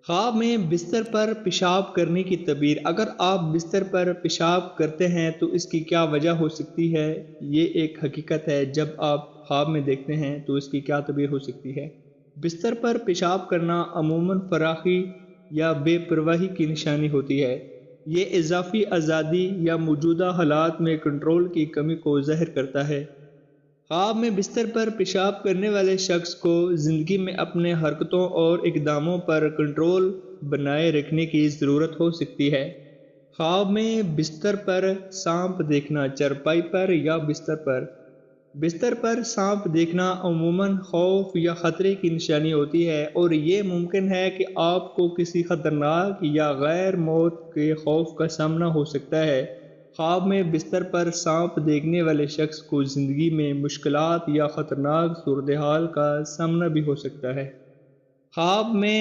خواب میں بستر پر پیشاب کرنے کی تعبیر۔ اگر آپ بستر پر پیشاب کرتے ہیں تو اس کی کیا وجہ ہو سکتی ہے؟ یہ ایک حقیقت ہے۔ جب آپ خواب میں دیکھتے ہیں تو اس کی کیا تعبیر ہو سکتی ہے؟ بستر پر پیشاب کرنا عموماً فراخی یا بے پرواہی کی نشانی ہوتی ہے۔ یہ اضافی آزادی یا موجودہ حالات میں کنٹرول کی کمی کو ظاہر کرتا ہے۔ خواب میں بستر پر پیشاب کرنے والے شخص کو زندگی میں اپنے حرکتوں اور اقداموں پر کنٹرول بنائے رکھنے کی ضرورت ہو سکتی ہے۔ خواب میں بستر پر سانپ دیکھنا، چارپائی پر یا بستر پر۔ بستر پر سانپ دیکھنا عموماً خوف یا خطرے کی نشانی ہوتی ہے، اور یہ ممکن ہے کہ آپ کو کسی خطرناک یا غیر موت کے خوف کا سامنا ہو سکتا ہے۔ خواب میں بستر پر سانپ دیکھنے والے شخص کو زندگی میں مشکلات یا خطرناک صورتحال کا سامنا بھی ہو سکتا ہے۔ خواب میں